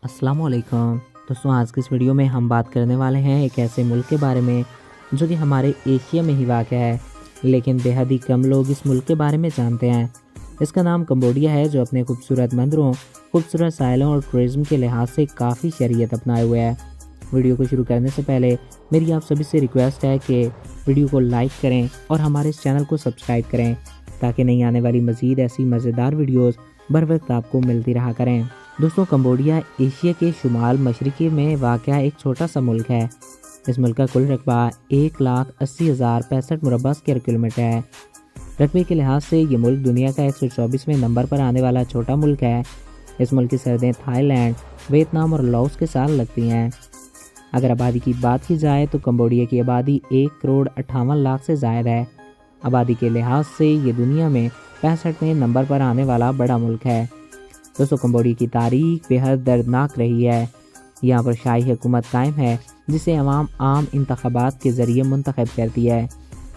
अस्सलाम वालेकुम दोस्तों, आज की इस वीडियो में हम बात करने वाले हैं एक ऐसे मुल्क के बारे में जो कि हमारे एशिया में ही वाक़ है, लेकिन बेहद ही कम लोग इस मुल्क के बारे में जानते हैं। इसका नाम कंबोडिया है, जो अपने खूबसूरत मंदिरों, खूबसूरत साहिलों और टूरिज़्म के लिहाज से काफ़ी शरीयत अपनाए हुए है। वीडियो को शुरू करने से पहले मेरी आप सभी से रिक्वेस्ट है कि वीडियो को लाइक करें और हमारे इस चैनल को सब्सक्राइब करें, ताकि नई आने वाली मज़ीद ऐसी मज़ेदार वीडियोज़ बर वक्त आपको मिलती रहा करें। दोस्तों, कंबोडिया एशिया के शुमाल मशरक़ी में वाक़या एक छोटा सा मुल्क है। इस मुल्क का कुल रकबा 1,80,065 मुरबा स्क्वायर किलोमीटर है। रकबे के लिहाज से ये मुल्क दुनिया का 124वें नंबर पर आने वाला छोटा मुल्क है। इस मुल्क की सरहदें थाईलैंड, वियतनाम और लाओस के साथ लगती हैं। अगर आबादी की बात की जाए तो कंबोडिया की आबादी 1,58,00,000 से ज़ायद है। आबादी के लिहाज से ये दुनिया में 65वें नंबर पर आने वाला बड़ा मुल्क है। दोस्तों, कंबोडिया की तारीख बेहद दर्दनाक रही है। यहाँ पर शाही हुकूमत कायम है, जिसे अवाम आम इंतखाबात के ज़रिए मुंतखब करती है।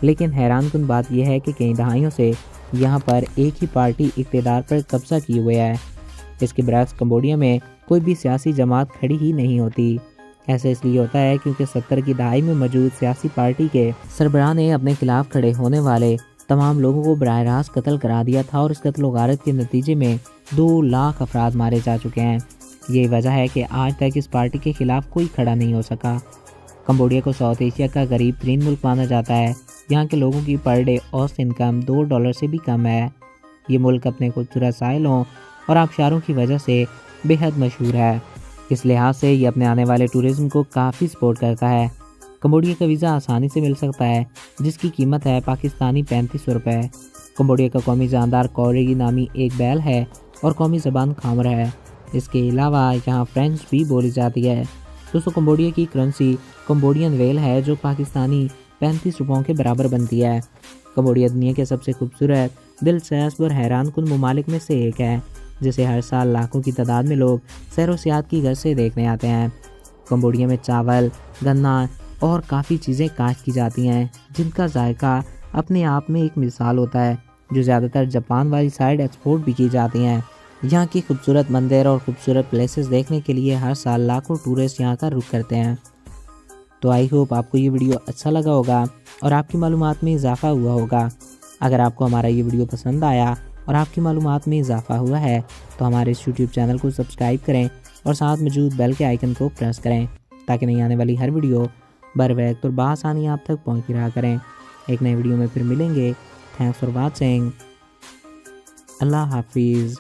लेकिन हैरानकुन बात यह है कि कई दहाइयों से यहाँ पर एक ही पार्टी इक़्तिदार पर कब्जा किए हुए है। इसके बरक्स कंबोडिया में कोई भी सियासी जमात खड़ी ही नहीं होती। ऐसा इसलिए होता है क्योंकि 70 की दहाई में मौजूद सियासी पार्टी के सरबराह ने अपने खिलाफ खड़े होने वाले तमाम लोगों को बराह रास्त कत्ल करा दिया था, और इस कत्ल व गारत के नतीजे में 2 लाख अफराद मारे जा चुके हैं। यही वजह है कि आज तक इस पार्टी के खिलाफ कोई खड़ा नहीं हो सका। कंबोडिया को साउथ एशिया का गरीब तरीन मुल्क माना जाता है। यहाँ के लोगों की पर डे औसत इनकम $2 से भी कम है। ये मुल्क अपने खूबसूरत साहिलों और आबशारों की वजह से बेहद मशहूर है। इस लिहाज से ये अपने आने वाले टूरिज़्म को काफ़ी सपोर्ट करता है। कंबोडिया का वीज़ा आसानी से मिल सकता है, जिसकी कीमत है पाकिस्तानी 3500 रुपये। कंबोडिया का कौमी जानदार कौरेगी नामी एक बैल है और कौमी ज़बान खामर है। इसके अलावा यहाँ फ्रेंच भी बोली जाती है। दोस्तों, कंबोडिया की करेंसी कंबोडियन वेल है, जो पाकिस्तानी 35 रुपयों के बराबर बनती है। कंबोडिया दुनिया के सबसे खूबसूरत, दिलचस्प और हैरानकुन ममालिक में से एक है, जिसे हर साल लाखों की तादाद में लोग सैर व सियाहत की गर्ज से देखने आते हैं। कंबोडिया में चावल, गन्ना और काफ़ी चीज़ें काश्त की जाती हैं, जिनका जायका अपने आप में एक मिसाल होता है, जो ज़्यादातर जापान वाली साइड एक्सपोर्ट भी की जाती हैं। यहाँ की खूबसूरत मंदिर और खूबसूरत प्लेसेस देखने के लिए हर साल लाखों टूरिस्ट यहाँ का रुख करते हैं। तो आई होप आपको ये वीडियो अच्छा लगा होगा और आपकी मालूमात में इजाफ़ा हुआ होगा। अगर आपको हमारा ये वीडियो पसंद आया और आपकी मालूमात में इजाफ़ा हुआ है, तो हमारे इस यूट्यूब चैनल को सब्सक्राइब करें और साथ मौजूद बेल के आइकन को प्रेस करें, ताकि नहीं आने वाली हर वीडियो बर वक्त और बआसानी आप तक पहुँच रहा करें। एक नए वीडियो में फिर मिलेंगे। Thanks for watching. अल्लाह हाफिज़।